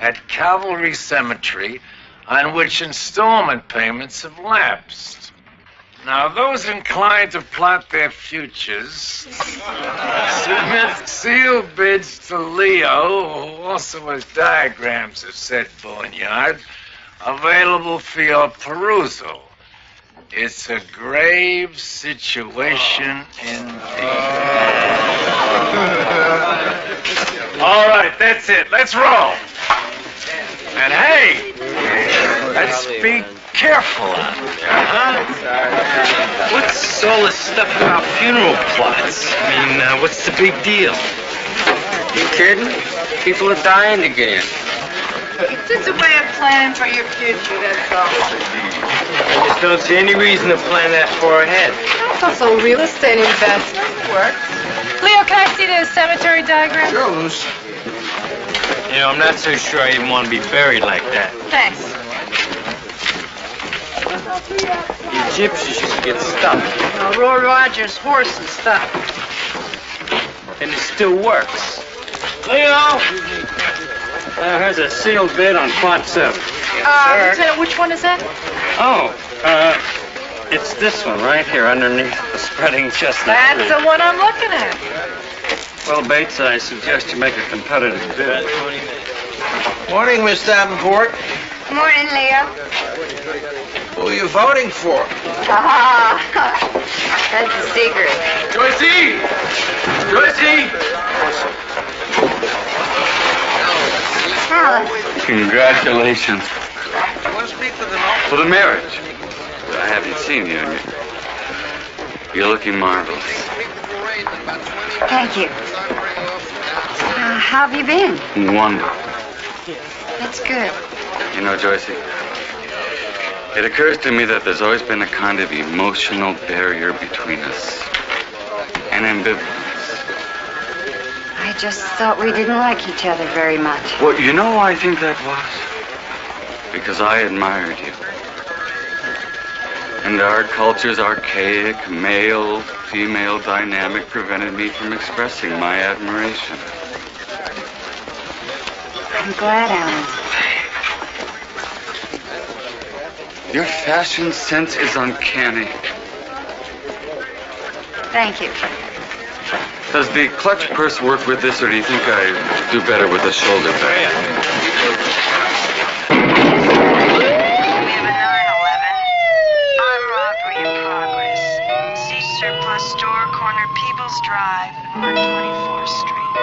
at Cavalry Cemetery on which installment payments have lapsed. Now, those inclined to plot their futures submit sealed bids to Leo, who also has diagrams of said boneyard, available for your perusal. It's a grave situation indeed. All right, that's it. Let's roll. And hey, let's be careful out there, huh? What's all this stuff about funeral plots? I mean, what's the big deal? You kidding? People are dying to get in. It's just a way of planning for your future, that's all. I just don't see any reason to plan that far ahead. That's also real estate investment. Works. Leo, can I see the cemetery diagram? Sure, Luce. You know, I'm not so sure I even want to be buried like that. Thanks. The gypsies used to get stuck. Roy Rogers' horse and stuff. And it still works. Leo! Here's a sealed bid on plot 7. Lieutenant, which one is that? Oh, it's this one right here underneath the spreading chestnut That's tree. the one I'm looking at. Well, Bates, I suggest you make a competitive bid. Morning, Miss Davenport. Morning, Leo. Who are you voting for? That's a secret. Joycey! Joycey! Alice. Congratulations. You want to speak to the For the marriage. I haven't seen you. You're looking marvelous. Thank you. How have you been? Wonderful. That's good. You know, Joycey, it occurs to me that there's always been a kind of emotional barrier between us. An ambivalence. I just thought we didn't like each other very much. Well, you know why I think that was? Because I admired you. And our culture's archaic, male-female dynamic prevented me from expressing my admiration. I'm glad, Alan. Your fashion sense is uncanny. Thank you. Does the clutch purse work with this, or do you think I do better with a shoulder bag? We have a 911. Armed robbery in progress. See surplus store, corner Peebles Drive on 24th Street.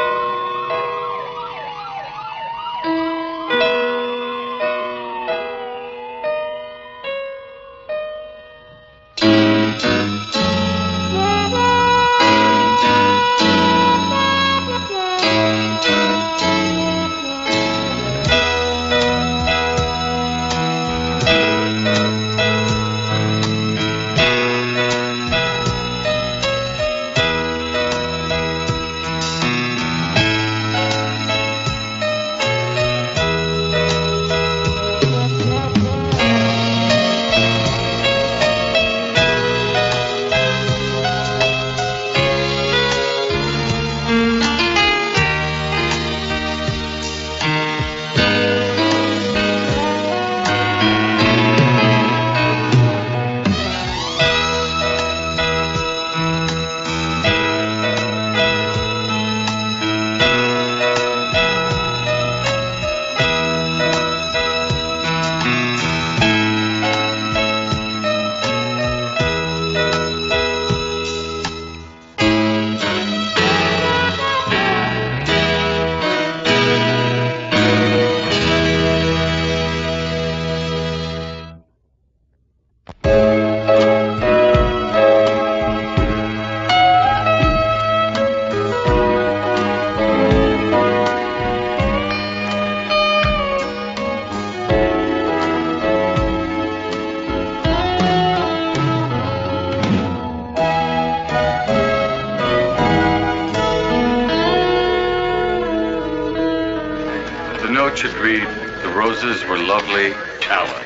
note should read, the roses were lovely, Alan.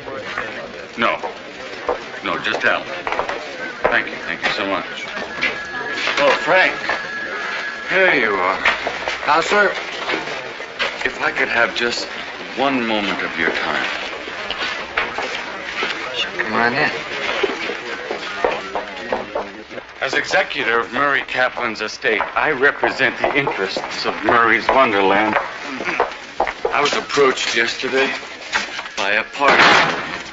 No, just Alan. Thank you so much. Oh, Frank, here you are. Counselor, If I could have just one moment of your time. Come on in. As executor of Murray Kaplan's estate, I represent the interests of Murray's Wonderland. I was approached yesterday by a party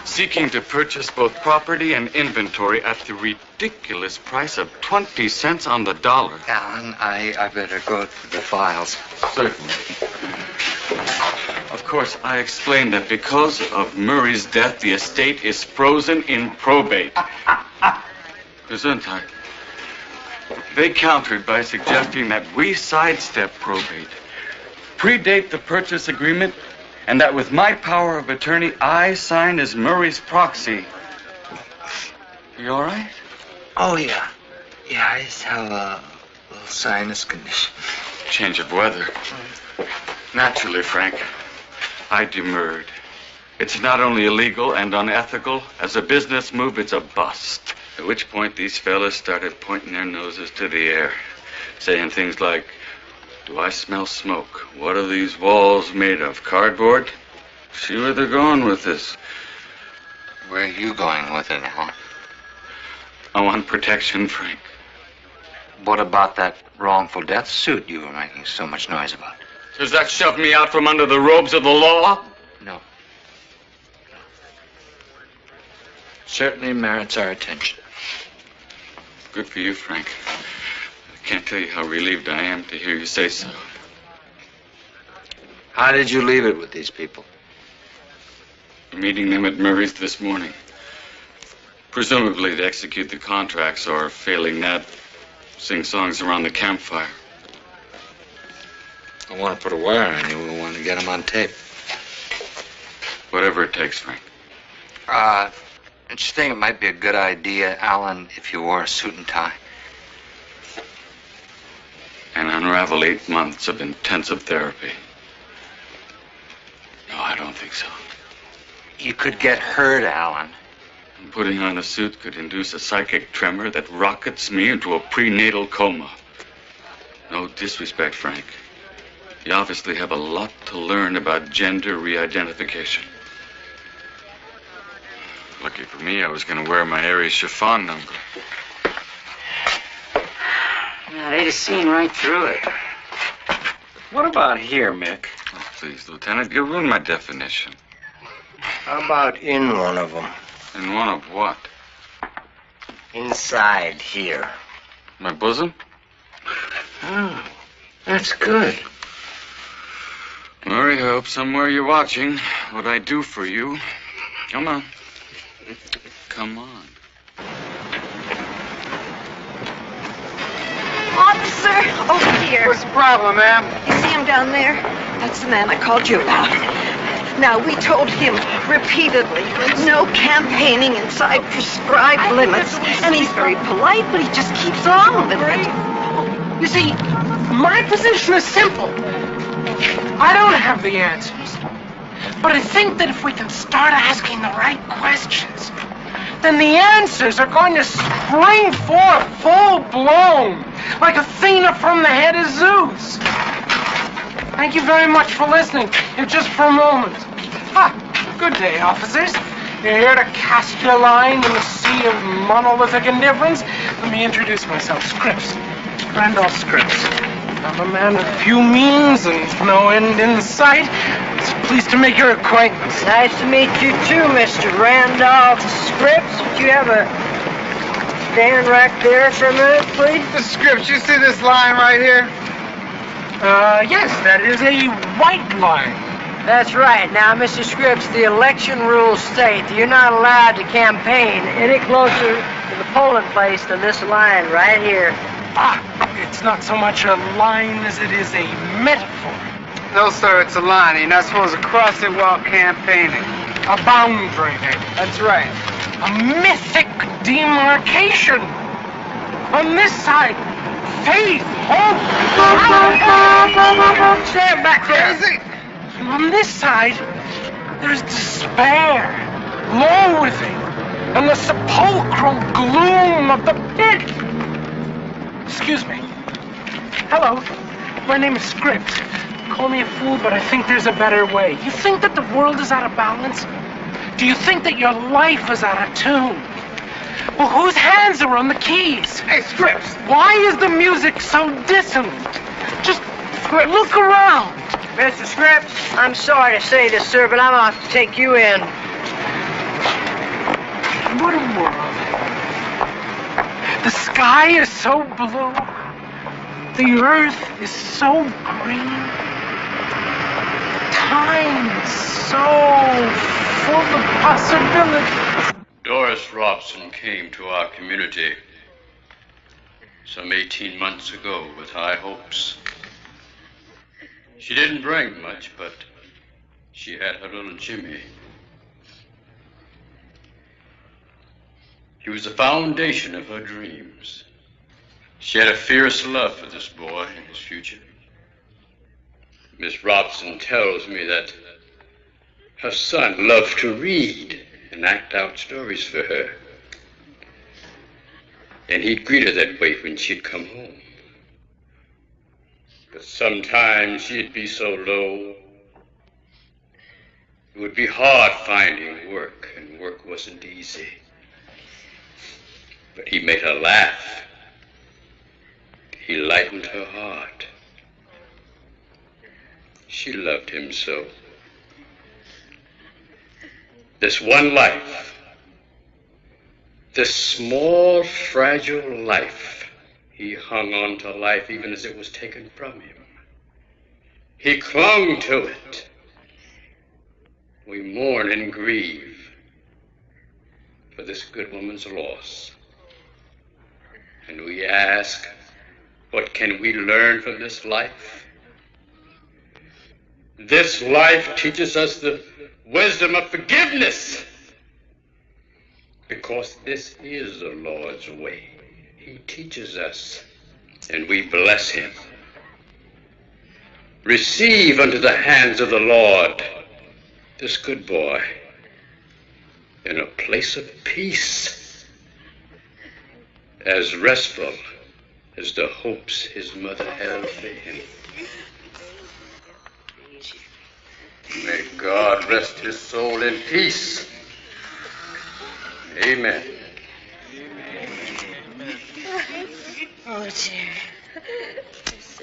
seeking to purchase both property and inventory at the ridiculous price of 20 cents on the dollar. Alan, I better go through the files. Certainly. Of course, I explained that because of Murray's death, the estate is frozen in probate. Gesundheit. They countered by suggesting that we sidestep probate, predate the purchase agreement, and that with my power of attorney, I sign as Murray's proxy. You all right? Oh, yeah. Yeah, I just have a little sinus condition. Change of weather. Naturally, Frank, I demurred. It's not only illegal and unethical, as a business move, it's a bust. At which point, these fellas started pointing their noses to the air, saying things like, "Do I smell smoke? What are these walls made of? Cardboard?" See where they're going with this. Where are you going with it, Alan? I want protection, Frank. What about that wrongful death suit you were making so much noise about? Does that shove me out from under the robes of the law? No. Certainly merits our attention. Good for you, Frank. I can't tell you how relieved I am to hear you say so. How did you leave it with these people? Meeting them at Murray's this morning. Presumably to execute the contracts, or failing that, sing songs around the campfire. I want to put a wire on you. We want to get them on tape. Whatever it takes, Frank. Don't you think it might be a good idea, Alan, if you wore a suit and tie? And unravel 8 months of intensive therapy. No, I don't think so. You could get hurt, Alan. Putting on a suit could induce a psychic tremor that rockets me into a prenatal coma. No disrespect, Frank. You obviously have a lot to learn about gender re-identification. Lucky for me, I was going to wear my Aries chiffon number. Yeah, they'd have seen right through it. What about here, Mick? Oh, please, Lieutenant, you ruined my definition. How about in one of them? In one of what? Inside here. My bosom? Oh, that's good. Murray, I hope somewhere you're watching what I do for you. Come on. Come on. Officer, over here. What's the problem, ma'am? You see him down there? That's the man I called you about. Now, we told him repeatedly, no campaigning inside prescribed limits. And he's very polite, but he just keeps on with it. You see, my position is simple. I don't have the answers. But I think that if we can start asking the right questions, then the answers are going to spring forth full-blown, like Athena from the head of Zeus. Thank you very much for listening. Just for a moment. Good day, officers. You're here to cast your line in the sea of monolithic indifference. Let me introduce myself, Scripps. Randolph Scripps. I'm a man of few means and no end in sight. So pleased to make your acquaintance. Nice to meet you too, Mr. Randolph Scripps. Would you have a stand right there for a minute, please? The scripts, you see this line right here? Yes, that is a white line. That's right. Now, Mr. Scripps, the election rules state that you're not allowed to campaign any closer to the polling place than this line right here. It's not so much a line as it is a metaphor. No, sir, it's a line. You're not supposed to cross it while campaigning. A boundary, then. That's right. A mythic demarcation. On this side, faith, hope. Stand back there. Easy. And on this side, there's despair, loathing, and the sepulchral gloom of the pit. Excuse me. Hello. My name is Scripps. call me a fool, but I think there's a better way. You think that the world is out of balance? Do you think that your life is out of tune? Well, whose hands are on the keys? Hey, Scripps. Why is the music so dissonant? Just look around. Mr. Scripps, I'm sorry to say this, sir, but I'm going to have to take you in. What a world. The sky is so blue. The earth is so green. Time so full of possibility. Doris Robson came to our community some 18 months ago with high hopes. She didn't bring much, but she had her little Jimmy. He was the foundation of her dreams. She had a fierce love for this boy and his future. Miss Robson tells me that her son loved to read and act out stories for her. And he'd greet her that way when she'd come home. But sometimes she'd be so low, it would be hard finding work, and work wasn't easy. But he made her laugh. He lightened her heart. She loved him so. This one life, this small, fragile life, he hung on to life even as it was taken from him. He clung to it. We mourn and grieve for this good woman's loss. And we ask, what can we learn from this life? This life teaches us the wisdom of forgiveness, because this is the Lord's way. He teaches us, and we bless him. Receive unto the hands of the Lord this good boy in a place of peace, as restful as the hopes his mother held for him. May God rest his soul in peace. Amen. Oh, dear.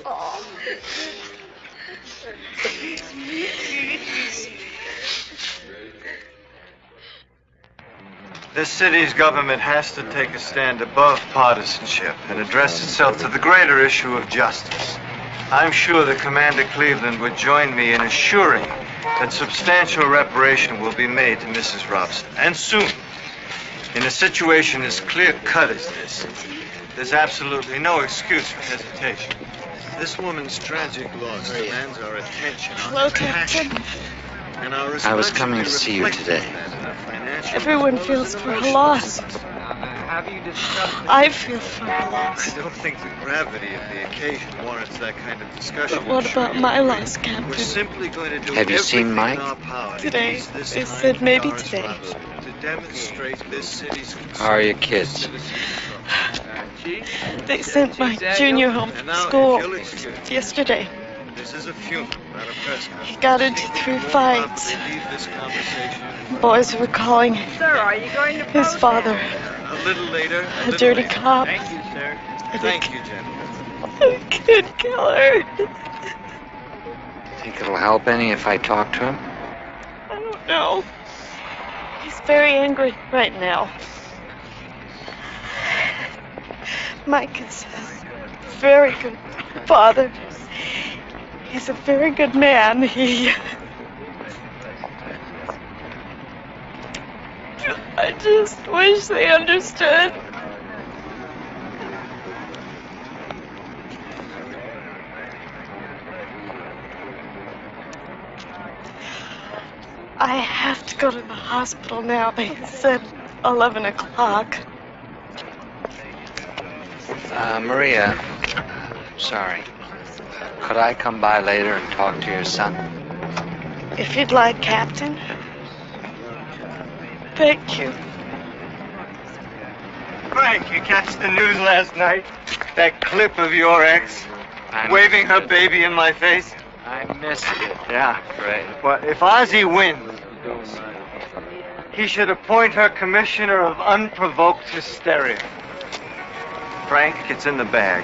Oh. This city's government has to take a stand above partisanship and address itself to the greater issue of justice. I'm sure that Commander Cleveland would join me in assuring that substantial reparation will be made to Mrs. Robson, and soon. In a situation as clear-cut as this, there's absolutely no excuse for hesitation. This woman's tragic loss demands our attention, Hello, Captain. and our I was coming to see you today. Everyone feels for her loss. I feel for her loss. I don't think the gravity of the occasion warrants that kind of discussion. But what about my loss, Captain? We're simply going to do Have you seen everything Mike? in our power to Today. ease this They time said of maybe Doris today. Robson, to demonstrate this city's How are your kids? They sent my junior home from school yesterday. This is a funeral, not a press He conference. got into 3 fights. Leave this conversation Boys were calling Sir, are you going to his father a little later. a dirty cop. Thank you, sir. Thank you, gentlemen. A kid killer. Think it'll help any if I talk to him? I don't know. He's very angry right now. Mike is a very good father. He's a very good man. I just wish they understood. I have to go to the hospital now. They said 11 o'clock. Maria, sorry. Could I come by later and talk to your son? If you'd like, Captain. Thank you. Frank, you catch the news last night? That clip of your ex waving her baby in my face? I missed it. Yeah, great. Well, if Ozzie wins, he should appoint her commissioner of unprovoked hysteria. Frank, it's in the bag.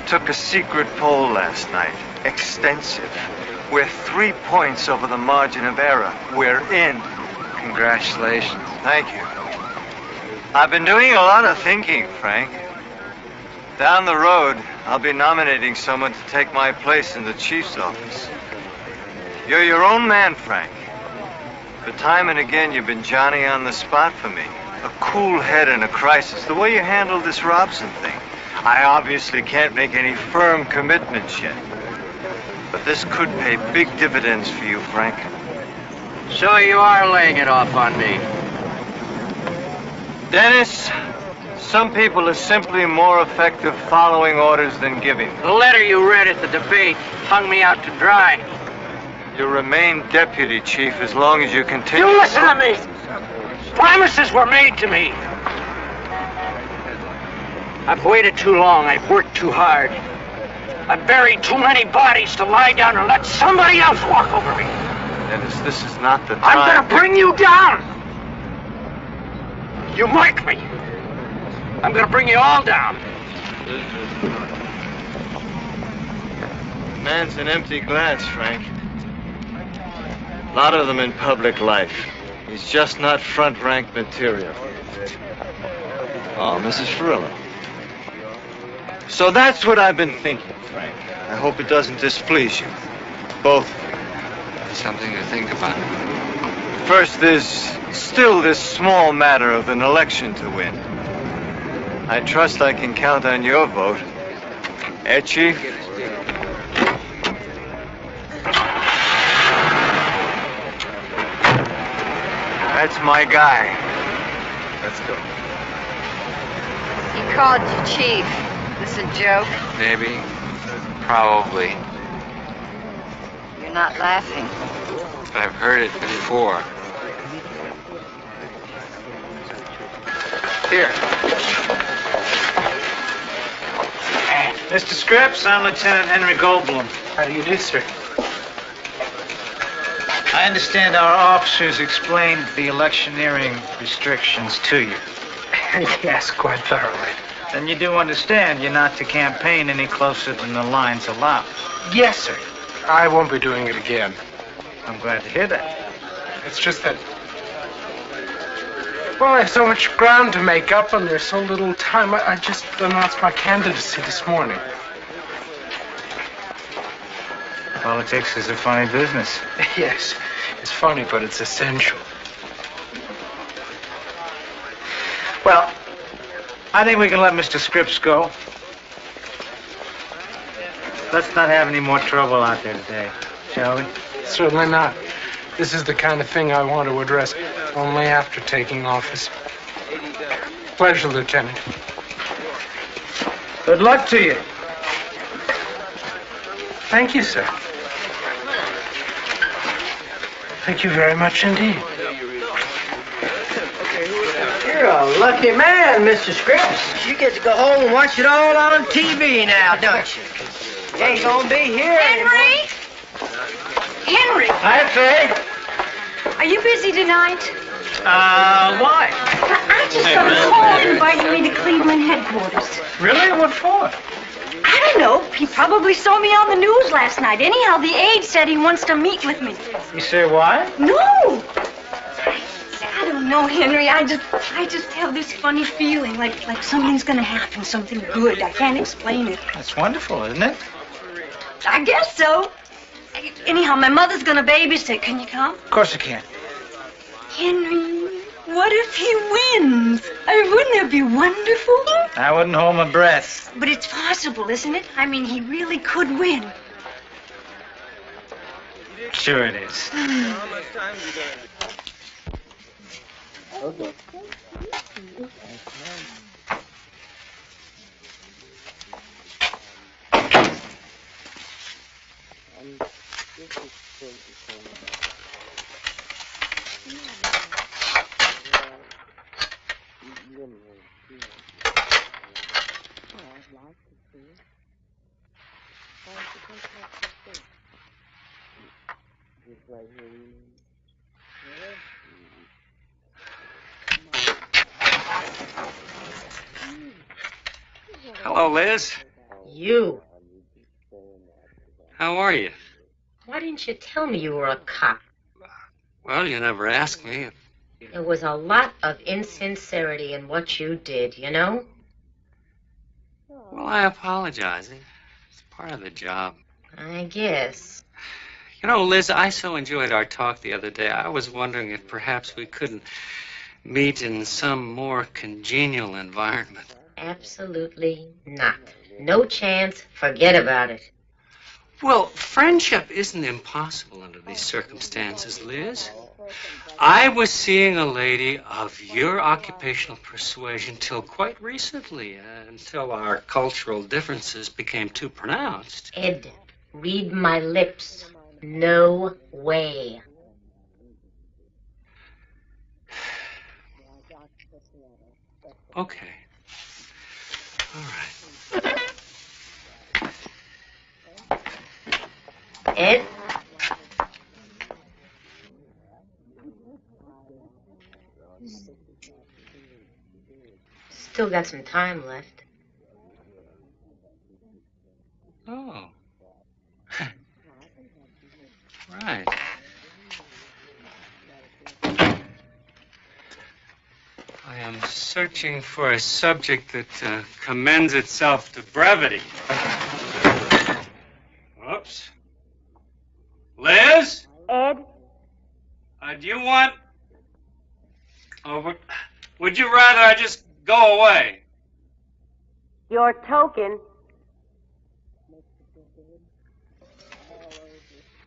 Took a secret poll last night. Extensive. We're 3 points over the margin of error. We're in. Congratulations. Thank you. I've been doing a lot of thinking, Frank. Down the road, I'll be nominating someone to take my place in the chief's office. You're your own man, Frank. But time and again, you've been Johnny on the spot for me. A cool head in a crisis, the way you handled this Robson thing. I obviously can't make any firm commitments yet. But this could pay big dividends for you, Frank. So you are laying it off on me. Dennis, some people are simply more effective following orders than giving. The letter you read at the debate hung me out to dry. You remain deputy chief as long as you continue. You listen to me! Promises were made to me. I've waited too long. I've worked too hard. I've buried too many bodies to lie down and let somebody else walk over me. Dennis, this is not the time. I'm gonna bring you down. You mark me. I'm gonna bring you all down. Man's an empty glass, Frank. A lot of them in public life. He's just not front-rank material. Oh, Mrs. Farillo. So that's what I've been thinking, Frank. I hope it doesn't displease you. Both of you. Something to think about. First, there's still this small matter of an election to win. I trust I can count on your vote. Eh, Chief? That's my guy. Let's go. He called you chief. This a joke? Maybe. Probably. You're not laughing. I've heard it before. Here. Mr. Scripps, I'm Lieutenant Henry Goldblum. How do you do, sir? I understand our officers explained the electioneering restrictions to you. Yes, quite thoroughly. Then you do understand you're not to campaign any closer than the lines allow. Yes, sir. I won't be doing it again. I'm glad to hear that. It's just that... Well, I have so much ground to make up and there's so little time. I just announced my candidacy this morning. Politics is a funny business. Yes, it's funny, but it's essential. Well, I think we can let Mr. Scripps go. Let's not have any more trouble out there today, shall we? Certainly not. This is the kind of thing I want to address only after taking office. Pleasure, Lieutenant. Good luck to you. Thank you, sir. Thank you very much indeed. You're a lucky man, Mr. Scripps. You get to go home and watch it all on TV now, don't you? You ain't gonna be here. Henry? Henry, Hi, Faye. are you busy tonight? Why? I just got a call inviting me to Cleveland headquarters. Really? What for? I don't know. He probably saw me on the news last night. Anyhow, the aide said he wants to meet with me. You say why? No! I don't know, Henry. I just have this funny feeling like something's gonna happen, something good. I can't explain it. That's wonderful, isn't it? I guess so. Anyhow, my mother's gonna babysit. Can you come? Of course I can. Henry, what if he wins? Wouldn't that be wonderful? I wouldn't hold my breath. But it's possible, isn't it? I mean, he really could win. Sure it is. Hello, Liz. You. How are you? Why didn't you tell me you were a cop? Well, you never asked me. There was a lot of insincerity in what you did, you know? Well, I apologize. It's part of the job. I guess. You know, Liz, I so enjoyed our talk the other day. I was wondering if perhaps we couldn't meet in some more congenial environment. Absolutely not. No chance. Forget about it. Well, friendship isn't impossible under these circumstances, Liz. I was seeing a lady of your occupational persuasion till quite recently, until our cultural differences became too pronounced. Ed, read my lips. No way. Okay. All right. Ed? Still got some time left. Oh. Right. I am searching for a subject that commends itself to brevity. Whoops. Liz? Ed? Do you want... Oh, would you rather I just go away? Your token.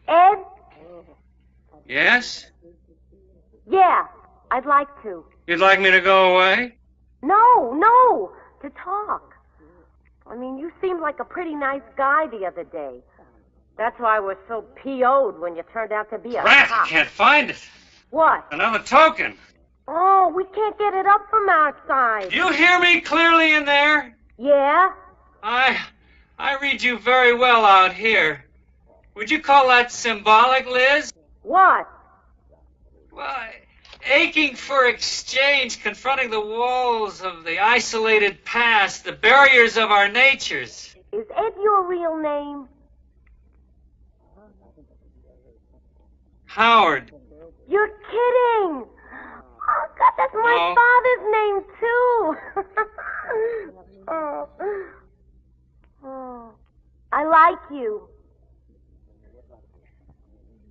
Ed? Yes? Yeah, I'd like to. You'd like me to go away? No, to talk. I mean, you seemed like a pretty nice guy the other day. That's why I was so PO'd when you turned out to be a Rat, cop. I can't find it. What? Another token. Oh, we can't get it up from outside. Do you hear me clearly in there? Yeah? I read you very well out here. Would you call that symbolic, Liz? What? Well, aching for exchange, confronting the walls of the isolated past, the barriers of our natures. Is Ed your real name? Howard. You're kidding! Oh, God, that's my father's name, too. Oh, I like you.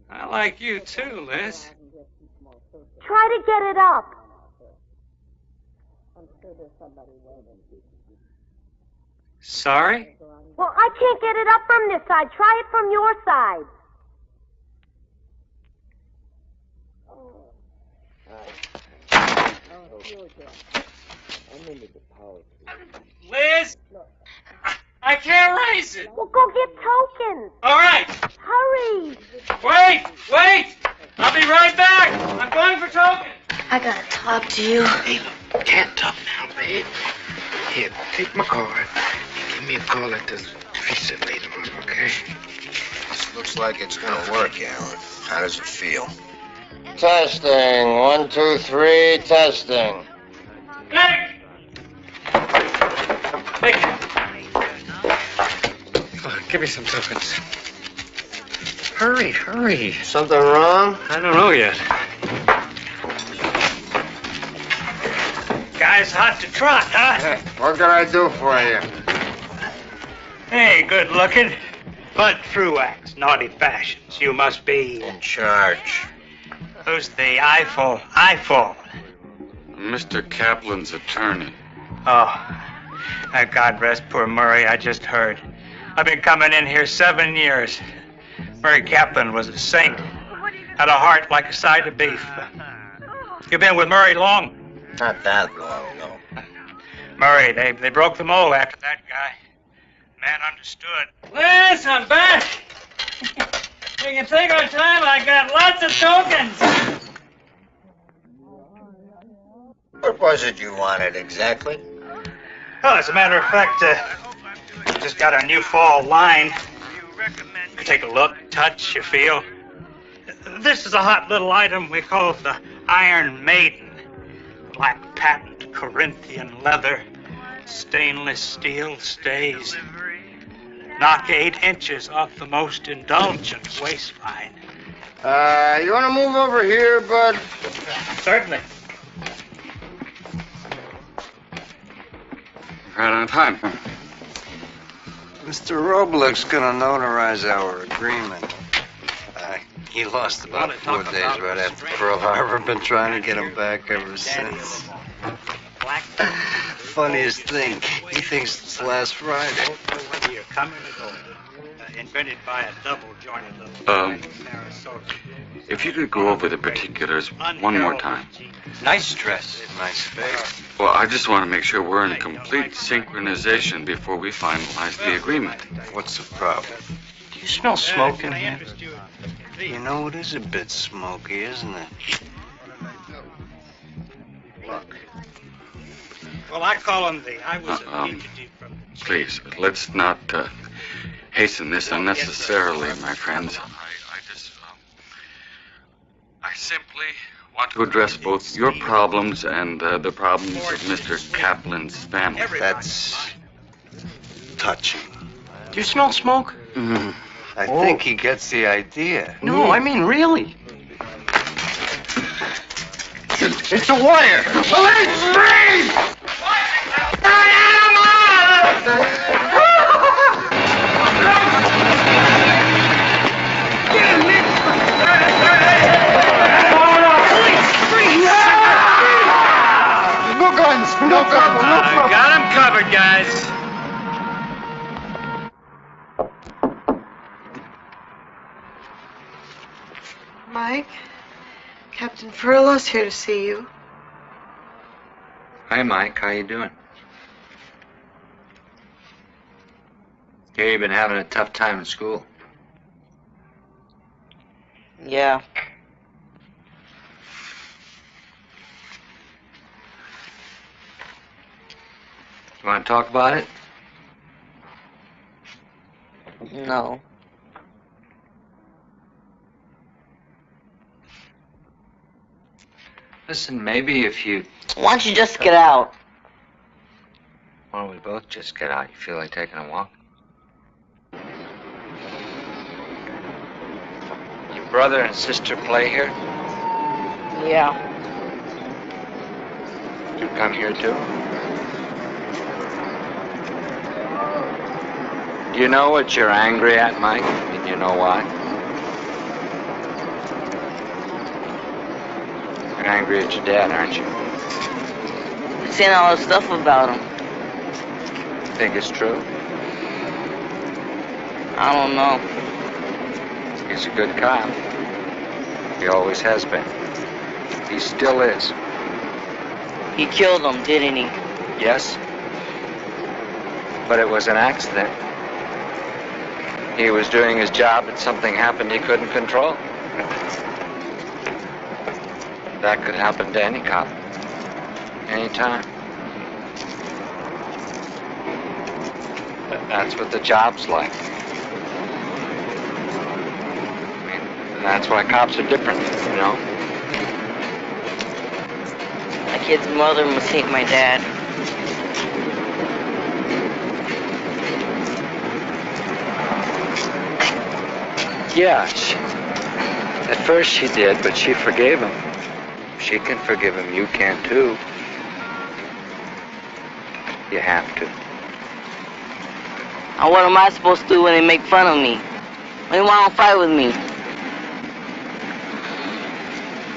I like you, too, Liz. Try to get it up. Sorry? Well, I can't get it up from this side. Try it from your side. Liz? I can't raise it. Well, go get tokens. All right. Hurry. Wait. I'll be right back. I'm going for tokens. I gotta talk to you. Hey, look, can't talk now, babe. Here, take my card. Give me a call at the visit later on, okay? This looks like it's gonna work, Alan. How does it feel? Testing. 1, 2, 3. Testing. Nick! Give me some tokens. Hurry. Something wrong? I don't know yet. Guy's hot to trot, huh? What can I do for you? Hey, good looking. Bud Truax, naughty fashions. You must be... In charge. Who's the eyeful? Mr. Kaplan's attorney. Oh, God rest poor Murray, I just heard. I've been coming in here 7 years. Murray Kaplan was a saint. Had a heart like a side of beef. You been with Murray long? Not that long, no. Murray, they broke the mold after that guy. Man understood. Liz, I'm back. We can take our time. I got lots of tokens. What was it you wanted exactly? Well, as a matter of fact, just got a new fall line. You take a look, touch, you feel. This is a hot little item we call the Iron Maiden. Black patent Corinthian leather, stainless steel stays. Knock 8 inches off the most indulgent waistline. You want to move over here, bud? Certainly. Right on time. Mr. Roblick's gonna notarize our agreement. He lost about 4 days right after Pearl Harbor. Been trying to get him back ever since. Funniest thing, he thinks it's last Friday. Whether you're coming or going. Invented by a double-jointed little If you could go over the particulars one more time. Nice dress, nice face. Well, I just want to make sure we're in complete synchronization before we finalize the agreement. What's the problem? Do you smell smoke in here? You know, it is a bit smoky, isn't it? Look. Well, I call him I was a fugitive from the Please, let's not hasten this unnecessarily, my friends. I simply want to address both your problems and the problems of Mr. Kaplan's family. That's touching. Do you smell smoke? I think he gets the idea. No, I mean really. It's a wire. Police, freeze! No guns! No trouble! No trouble! Got him covered, guys. Mike, Captain Furlow's here to see you. Hi, Mike. How you doing? Hear you've been having a tough time in school. Yeah. You want to talk about it? No. Listen, maybe if you... Why don't you just get out? Why don't we both just get out? You feel like taking a walk? Your brother and sister play here? Yeah. You come here too? Do you know what you're angry at, Mike? And you know why? You're angry at your dad, aren't you? You've seen all the stuff about him. Think it's true? I don't know. He's a good cop. He always has been. He still is. He killed him, didn't he? Yes. But it was an accident. He was doing his job and something happened he couldn't control. That could happen to any cop. Anytime. But that's what the job's like. I mean, that's why cops are different, you know? My kid's mother must hate my dad. Yeah, at first she did, but she forgave him. If she can forgive him, you can too. You have to. Now what am I supposed to do when they make fun of me? When they want to fight with me?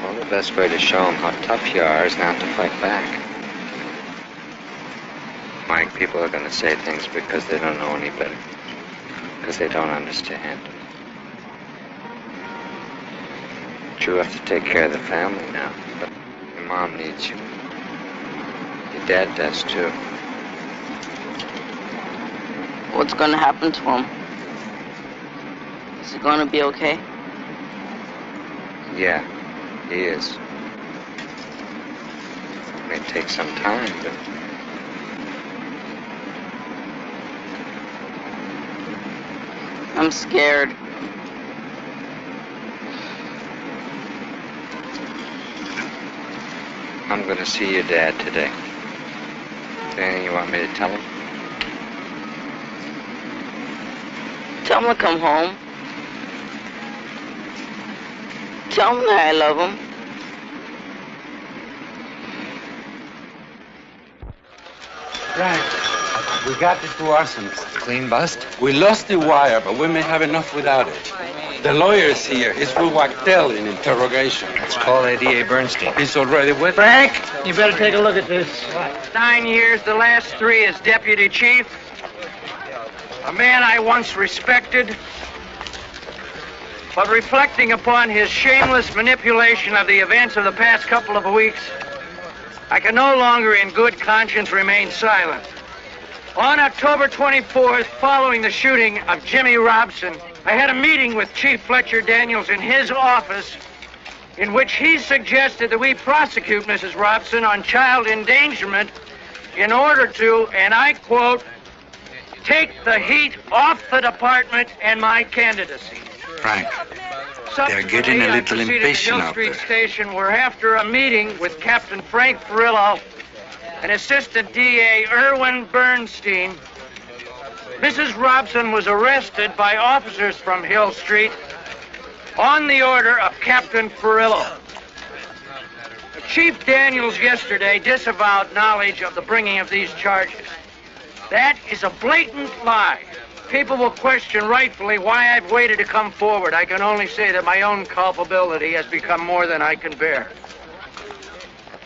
Well, the best way to show them how tough you are is not to fight back. Mike, people are going to say things because they don't know any better. Because they don't understand. You have to take care of the family now, but your mom needs you. Your dad does too. What's going to happen to him? Is he going to be okay? Yeah, he is. It may take some time, but... I'm scared. I'm going to see your dad today. Is there anything you want me to tell him? Tell him to come home. Tell him that I love him. Frank, we got the two arsonists. Clean bust? We lost the wire, but we may have enough without it. The lawyer is here. He's with Wachtel in interrogation. Let's call ADA Bernstein. He's already with Frank, you better take a look at this. 9 years, the last 3 as deputy chief. A man I once respected. But reflecting upon his shameless manipulation of the events of the past couple of weeks, I can no longer in good conscience remain silent. On October 24th, following the shooting of Jimmy Robson, I had a meeting with Chief Fletcher Daniels in his office in which he suggested that we prosecute Mrs. Robson on child endangerment in order to, and I quote, take the heat off the department and my candidacy. Frank, they're getting a little impatient out Street there. Station, where after a meeting with Captain Frank Perillo and Assistant DA Irwin Bernstein, Mrs. Robson was arrested by officers from Hill Street on the order of Captain Perillo. Chief Daniels yesterday disavowed knowledge of the bringing of these charges. That is a blatant lie. People will question rightfully why I've waited to come forward. I can only say that my own culpability has become more than I can bear.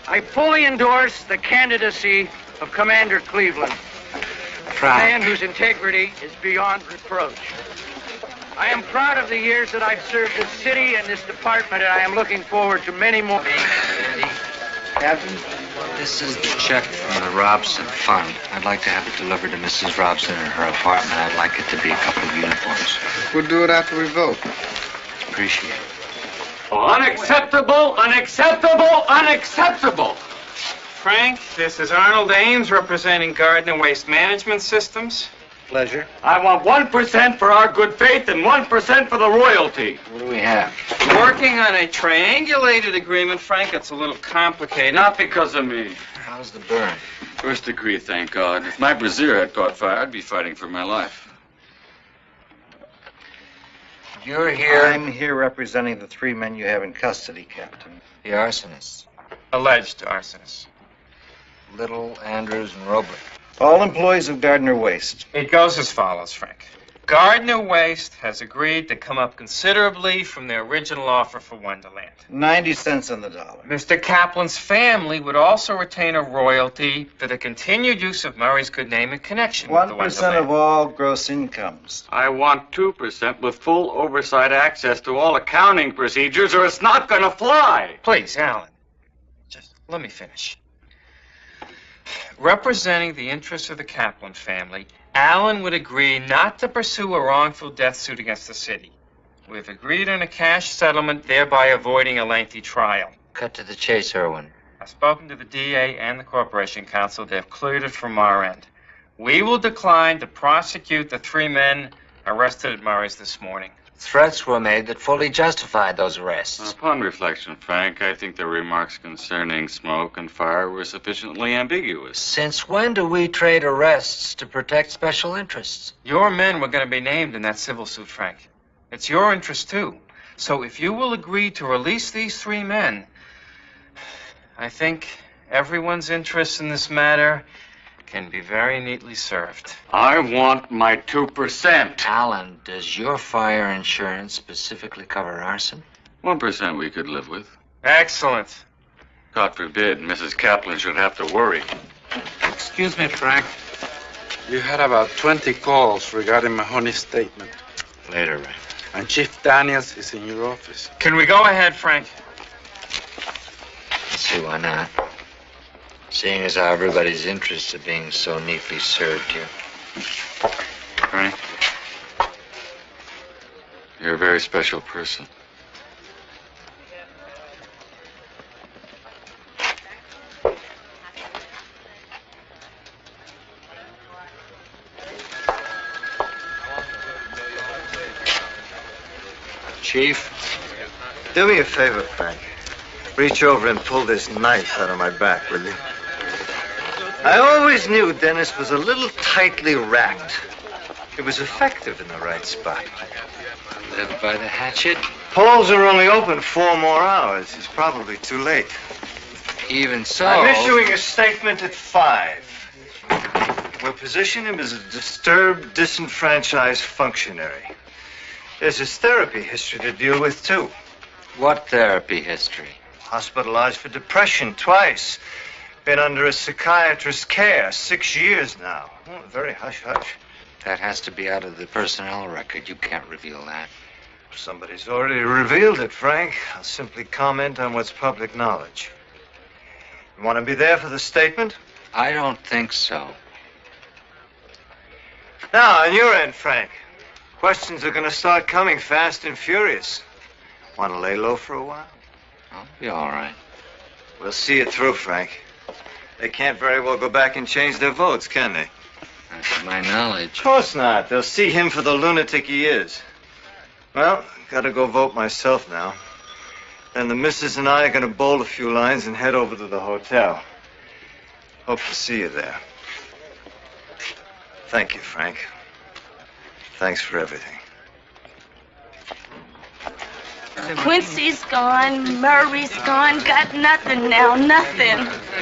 I fully endorse the candidacy of Commander Cleveland, a man whose integrity is beyond reproach. I am proud of the years that I've served this city and this department, and I am looking forward to many more. Captain, this is the check from the Robson Fund. I'd like to have it delivered to Mrs. Robson in her apartment. I'd like it to be a couple of uniforms. We'll do it after we vote. Appreciate it. Unacceptable, unacceptable, unacceptable. Frank, this is Arnold Ames representing Garden and Waste Management Systems. Pleasure. I want 1% for our good faith and 1% for the royalty. What do we have? Working on a triangulated agreement, Frank. It's a little complicated. Not because of me. How's the burn? First degree, thank God. If my brassiere had caught fire, I'd be fighting for my life. You're here. I'm here representing the 3 men you have in custody, Captain. The arsonists. Alleged arsonists. Little, Andrews, and Roebler. All employees of Gardner Waste. It goes as follows, Frank. Gardner Waste has agreed to come up considerably from their original offer for Wonderland. 90 cents on the dollar. Mr. Kaplan's family would also retain a royalty for the continued use of Murray's good name in connection with the 1% Wonderland. of all gross incomes. I want 2% with full oversight access to all accounting procedures, or it's not going to fly. Please, Alan. Just let me finish. Representing the interests of the Kaplan family, Alan would agree not to pursue a wrongful death suit against the city. We've agreed on a cash settlement, thereby avoiding a lengthy trial. Cut to the chase, Irwin. I've spoken to the DA and the Corporation Counsel. They've cleared it from our end. We will decline to prosecute the 3 men arrested at Murray's this morning. Threats were made that fully justified those arrests. Upon reflection, Frank, I think the remarks concerning smoke and fire were sufficiently ambiguous. Since when do we trade arrests to protect special interests? Your men were going to be named in that civil suit, Frank. It's your interest, too. So if you will agree to release these 3 men, I think everyone's interest in this matter can be very neatly served. I want my 2%. Alan, does your fire insurance specifically cover arson? 1% we could live with. Excellent. God forbid Mrs. Kaplan should have to worry. Excuse me, Frank. You had about 20 calls regarding Mahoney's statement. Later, Ray. And Chief Daniels is in your office. Can we go ahead, Frank? Let's see why not. Seeing as how everybody's interests are being so neatly served here. Frank, you're a very special person. Chief? Do me a favor, Frank. Reach over and pull this knife out of my back, will you? I always knew Dennis was a little tightly wrapped. It was effective in the right spot. Live by the hatchet? Polls are only open 4 more hours. He's probably too late. Even so... I'm issuing a statement at 5. We'll position him as a disturbed, disenfranchised functionary. There's his therapy history to deal with, too. What therapy history? Hospitalized for depression twice. Been under a psychiatrist's care 6 years now. Oh, very hush-hush. That has to be out of the personnel record. You can't reveal that. Somebody's already revealed it, Frank. I'll simply comment on what's public knowledge. You want to be there for the statement? I don't think so. Now, on your end, Frank, questions are going to start coming fast and furious. Want to lay low for a while? I'll be all right. We'll see it through, Frank. They can't very well go back and change their votes, can they? Not to my knowledge. Of course not. They'll see him for the lunatic he is. Well, gotta go vote myself now. Then the missus and I are gonna bowl a few lines and head over to the hotel. Hope to see you there. Thank you, Frank. Thanks for everything. Quincy's gone, Murray's gone, got nothing now, nothing.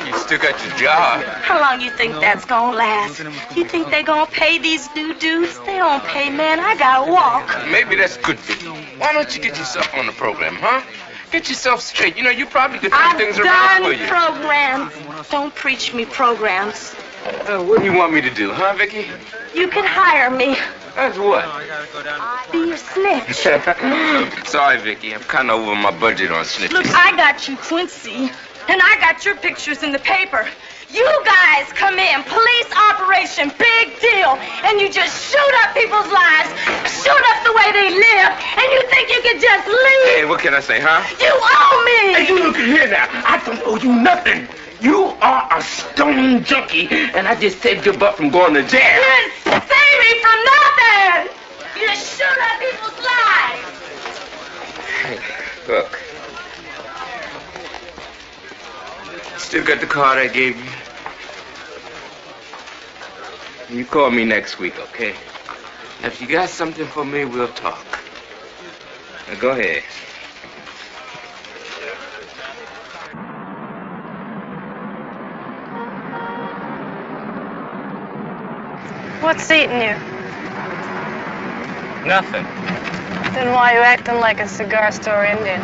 You still got your job. How long you think that's gonna last? You think they gonna pay these new dudes? They don't pay, man. I gotta walk. Maybe that's good, Vicky. Why don't you get yourself on the program, huh? Get yourself straight. You know, you probably could turn things around for you. Programs. Don't preach me programs. What do you want me to do, huh, Vicky? You can hire me. That's what? Be your snitch. Sorry, Vicky. I'm kind of over my budget on snitches. Look, I got you, Quincy. And I got your pictures in the paper. You guys come in, police operation, big deal, and you just shoot up people's lives, shoot up the way they live, and you think you can just leave? Hey, what can I say, huh? You owe me! Hey, you look here now. I don't owe you nothing. You are a stone junkie, and I just saved your butt from going to jail. You didn't save me from nothing! You just shoot up people's lives! Hey, look. Still got the card I gave you? You call me next week, okay? If you got something for me, we'll talk. Now go ahead. What's eating you? Nothing. Then why are you acting like a cigar store Indian?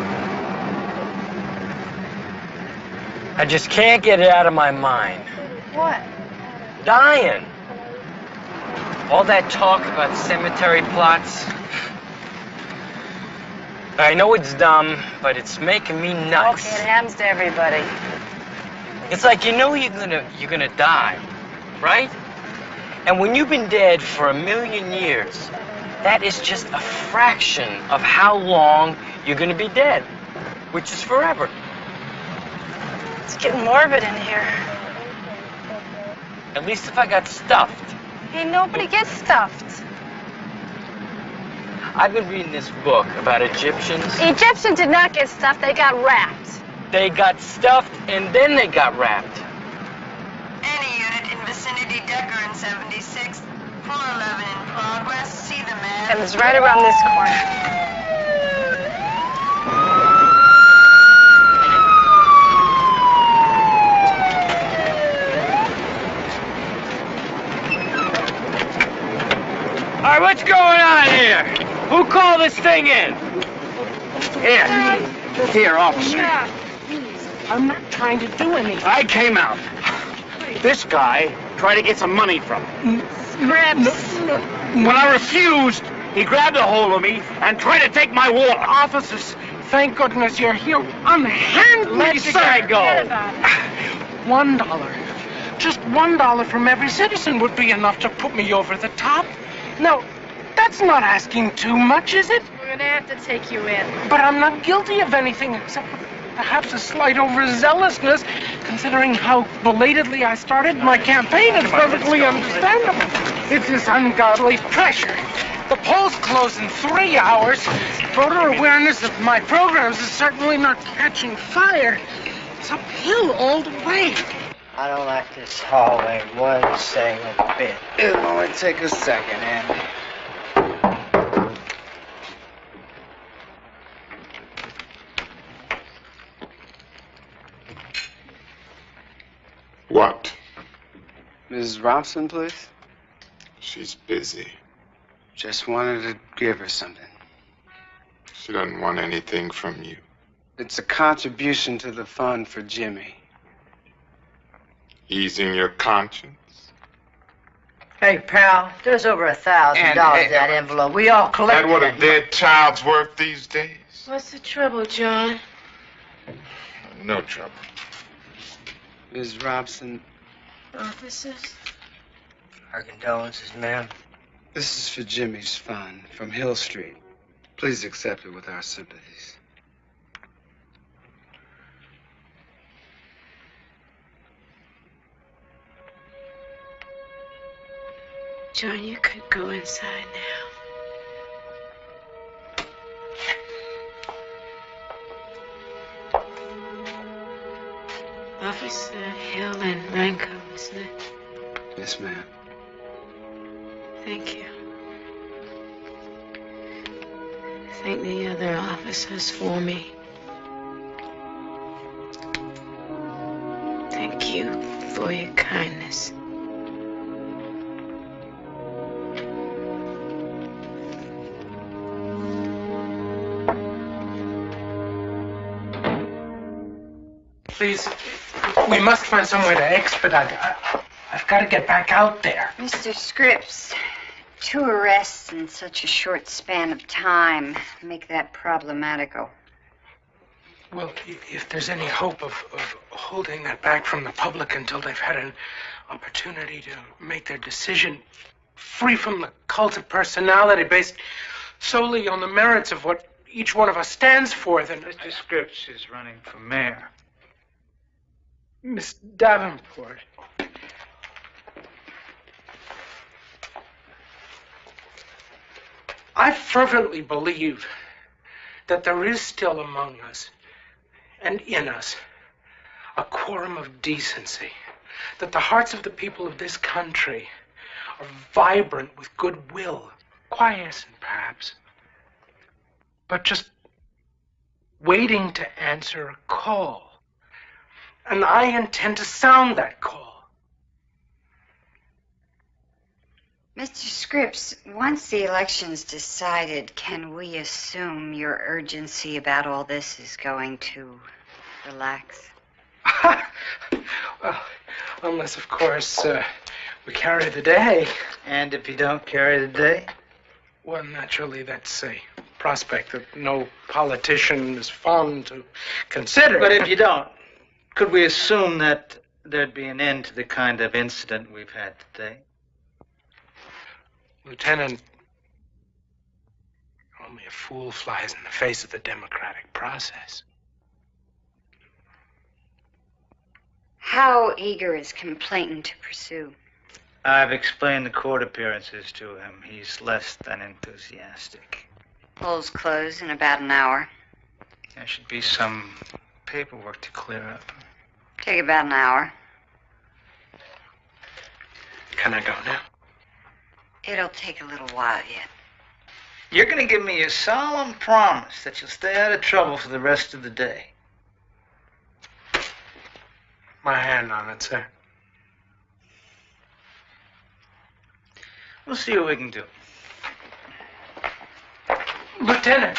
I just can't get it out of my mind. What? Dying. All that talk about cemetery plots. I know it's dumb, but it's making me nuts. Okay, it happens to everybody. It's like you know you're gonna die, right? And when you've been dead for 1,000,000 years, that is just a fraction of how long you're gonna be dead, which is forever. It's getting morbid in here. At least if I got stuffed. Hey, nobody gets stuffed. I've been reading this book about Egyptians. Egyptians did not get stuffed, they got wrapped. They got stuffed and then they got wrapped. Any unit in vicinity Decker and 76, 411 in progress. See the man. And it's right around this corner. All right, what's going on here? Who called this thing in? Here, officer. I'm not trying to do anything. I came out. This guy tried to get some money from me. Scripps. When I refused, he grabbed a hold of me and tried to take my wallet. Officers, thank goodness you're here. Unhand me, Let this guy go. $1. Just $1 from every citizen would be enough to put me over the top. No, that's not asking too much, is it? We're gonna have to take you in. But I'm not guilty of anything except perhaps a slight overzealousness, considering how belatedly I started my campaign. It's perfectly understandable. It's this ungodly pressure. The polls close in 3 hours. Voter awareness of my programs is certainly not catching fire. It's uphill all the way. I don't like this hallway one single bit. It'll only take a second, Andy. What? Mrs. Robson, please? She's busy. Just wanted to give her something. She doesn't want anything from you. It's a contribution to the fund for Jimmy. Easing your conscience? Hey, pal, there's over $1,000 in that envelope. We all collected That what a it. dead child's worth these days? What's the trouble, John? No trouble. Ms. Robson, Officers? Our condolences, ma'am. this is for Jimmy's fund from Hill Street. Please accept it with our sympathies. John, you could go inside now. Officer Hill and Ranko, isn't it? Yes, ma'am. Thank you. Thank the other officers for me. Thank you for your kindness. Please, we must find some way to expedite it. I've got to get back out there. Mr. Scripps, 2 arrests in such a short span of time make that problematical. Well, if there's any hope of holding that back from the public until they've had an opportunity to make their decision free from the cult of personality based solely on the merits of what each one of us stands for, then... Mr. Scripps is running for mayor. Miss Davenport. I fervently believe that there is still among us and in us a quorum of decency, that the hearts of the people of this country are vibrant with goodwill, quiescent perhaps, but just waiting to answer a call. And I intend to sound that call. Mr. Scripps, once the election's decided, can we assume your urgency about all this is going to relax? Well, unless, of course, we carry the day. And if you don't carry the day? Well, naturally, that's a prospect that no politician is fond to consider. But if you don't, could we assume that there'd be an end to the kind of incident we've had today? Lieutenant, only a fool flies in the face of the democratic process. How eager is complainant to pursue? I've explained the court appearances to him. He's less than enthusiastic. Polls close in about an hour. There should be some paperwork to clear up. Take about an hour. Can I go now? It'll take a little while yet. You're going to give me a solemn promise that you'll stay out of trouble for the rest of the day. My hand on it, sir. We'll see what we can do. Lieutenant,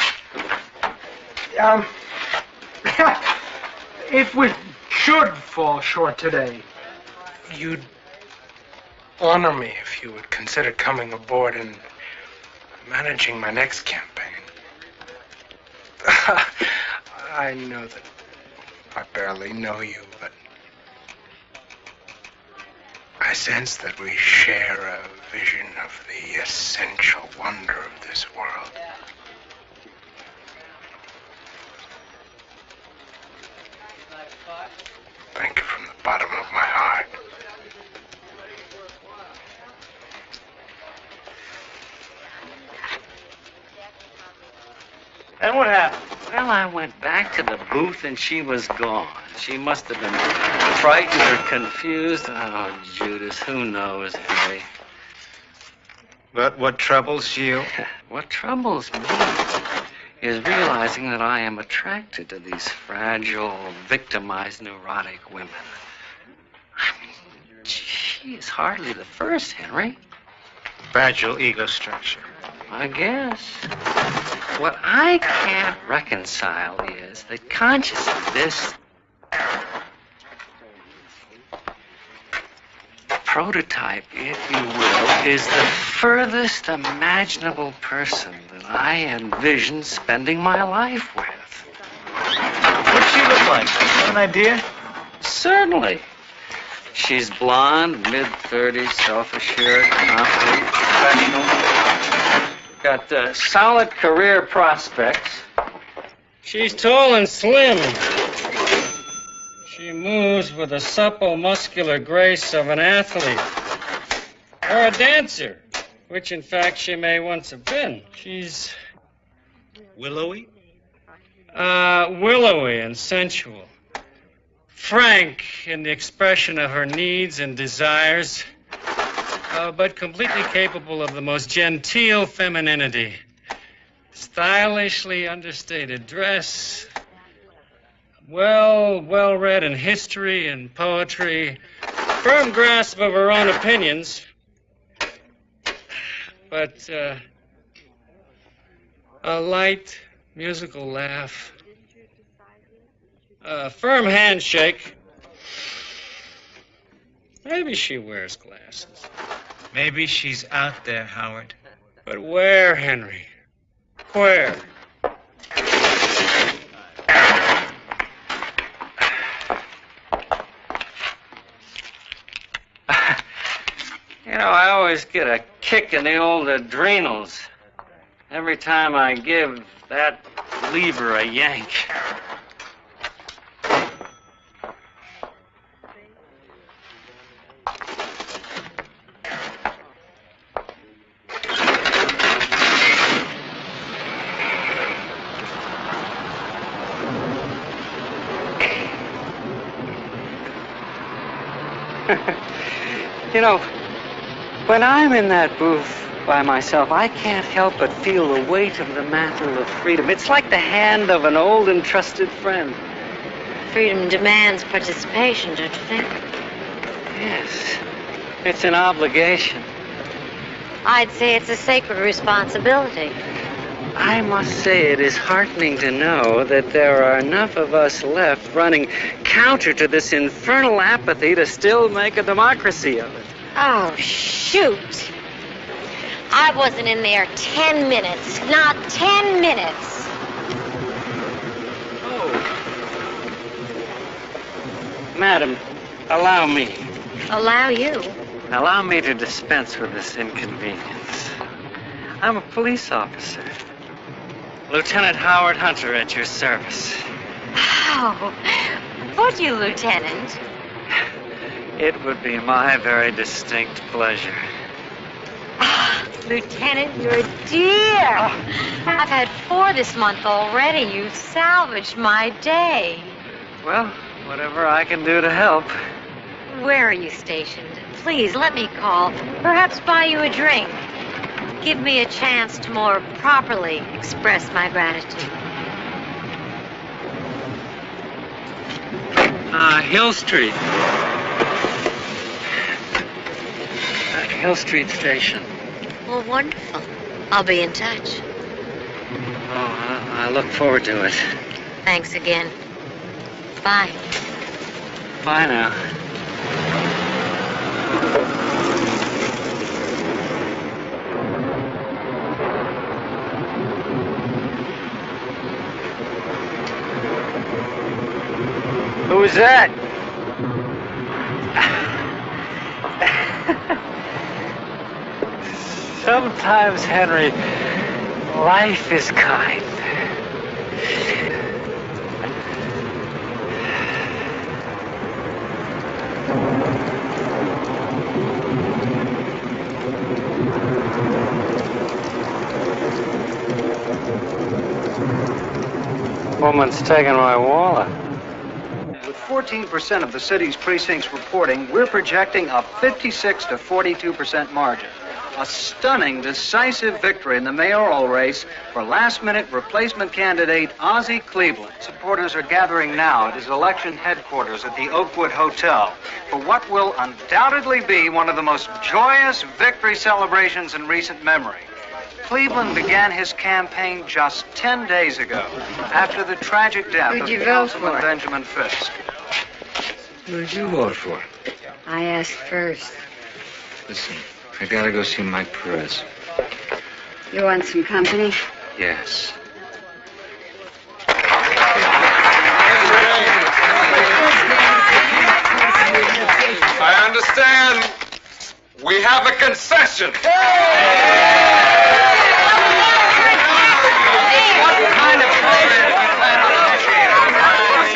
if we should fall short today, you'd honor me if you would consider coming aboard and managing my next campaign. I know that I barely know you, but I sense that we share a vision of the essential wonder of this world. Thank you from the bottom of my heart. And what happened? Well, I went back to the booth and she was gone. She must have been frightened or confused. Oh, Judas, who knows, Harry? But what troubles you? What troubles me is realizing that I am attracted to these fragile, victimized, neurotic women. I mean, she is hardly the first, Henry. Fragile ego structure. I guess. What I can't reconcile is that consciously this prototype, if you will, is the furthest imaginable person that I envision spending my life with. What's she look like? Have an idea? Certainly. She's blonde, mid-30s, self-assured, confident, professional. Got solid career prospects. She's tall and slim. She moves with the supple, muscular grace of an athlete. Or a dancer, which in fact she may once have been. She's Willowy? willowy and sensual. Frank in the expression of her needs and desires, but completely capable of the most genteel femininity. Stylishly understated dress, well-read in history and poetry, firm grasp of her own opinions, but a light, musical laugh, a firm handshake. Maybe she wears glasses. Maybe she's out there, Howard. But where, Henry? Where? You know, I always get a kick in the old adrenals every time I give that lever a yank. You know, when I'm in that booth by myself, I can't help but feel the weight of the mantle of freedom. It's like the hand of an old and trusted friend. Freedom demands participation, don't you think? Yes, it's an obligation. I'd say it's a sacred responsibility. I must say it is heartening to know that there are enough of us left running counter to this infernal apathy to still make a democracy of it. Oh, shoot. I wasn't in there 10 minutes. Not 10 minutes. Madam, allow me. Allow you? Allow me to dispense with this inconvenience. I'm a police officer. Lieutenant Howard Hunter at your service. Oh, would you, Lieutenant? It would be my very distinct pleasure. Lieutenant, you're a dear. I've had 4 this month already. You've salvaged my day. Well, whatever I can do to help. Where are you stationed? Please, let me call. Perhaps buy you a drink. Give me a chance to more properly express my gratitude. Hill Street. Hill Street Station. Well, wonderful. I'll be in touch. Oh, I look forward to it. Thanks again. Bye. Bye now. Who's that? Sometimes, Henry, life is kind. woman's taking my wallet. With 14% of the city's precincts reporting, we're projecting a 56 to 42% margin. A stunning, decisive victory in the mayoral race for last-minute replacement candidate Ozzie Cleveland. Supporters are gathering now at his election headquarters at the Oakwood Hotel for what will undoubtedly be one of the most joyous victory celebrations in recent memory. Cleveland began his campaign just 10 days ago, after the tragic death Who'd of you vote Councilman for? Benjamin Fisk. Who'd you vote for? I asked first. Listen, I gotta go see Mike Perez. You want some company? Yes. I understand we have a concession.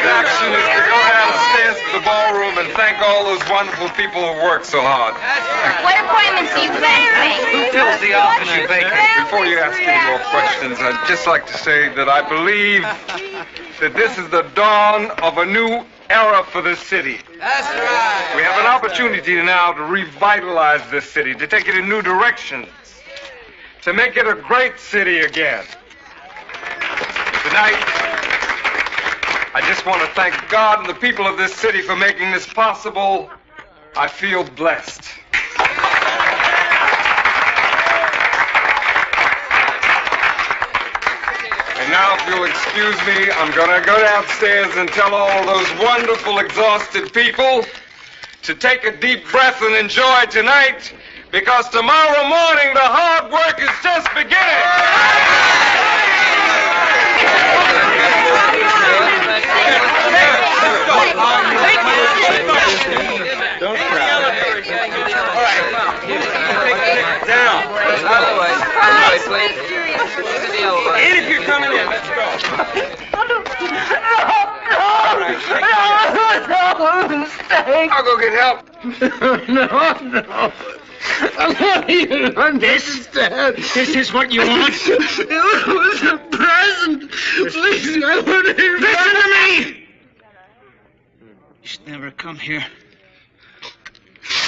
Action is to go downstairs to the ballroom and thank all those wonderful people who worked so hard. What appointments do you plan to make? Who fills the office you vacate? Before you ask any more questions, I'd just like to say that I believe that this is the dawn of a new era for this city. That's right. We have an opportunity now to revitalize this city, to take it in new directions, to make it a great city again. Tonight, I just want to thank God and the people of this city for making this possible. I feel blessed. And now, if you'll excuse me, I'm going to go downstairs and tell all those wonderful, exhausted people to take a deep breath and enjoy tonight, because tomorrow morning the hard work is just beginning. Don't cry. All right. Down. Out of the way. Please. And if you're coming in, let's go. I'll go get help. No. I'm not even understand. This is what you want? It was a present. Please, I want to hear. Listen to me. You should never come here.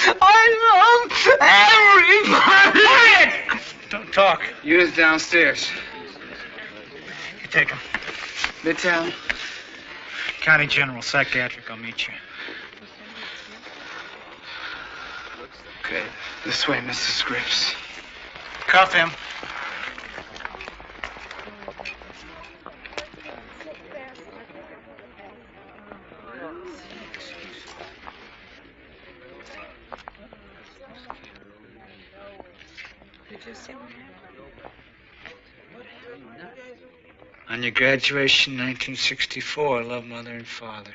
I love everybody. Quiet! Don't talk. Unit's downstairs. You take him. Midtown. County General, Psychiatric, I'll meet you. Okay. This way, Mr. Scripps. Cuff him. On your graduation, 1964, love mother and father.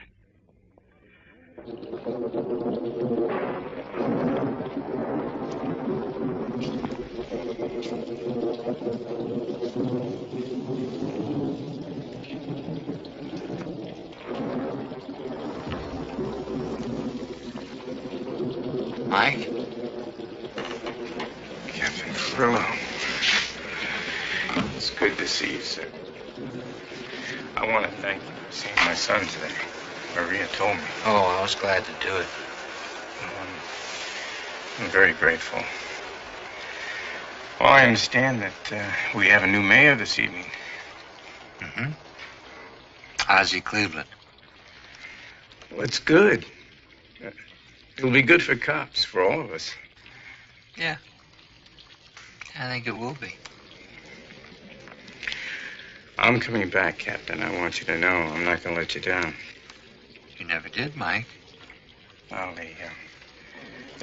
Mike? Captain Frillo. It's good to see you, sir. I want to thank you for seeing my son today. Maria told me. Oh, I was glad to do it. I'm very grateful. Well, I understand that we have a new mayor this evening. Mm-hmm. Ozzie Cleveland. Well, it's good. It'll be good for cops, for all of us. Yeah. I think it will be. I'm coming back, Captain. I want you to know I'm not going to let you down. You never did, Mike. Well, they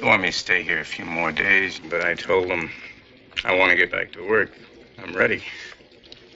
want me to stay here a few more days, but I told them I want to get back to work. I'm ready.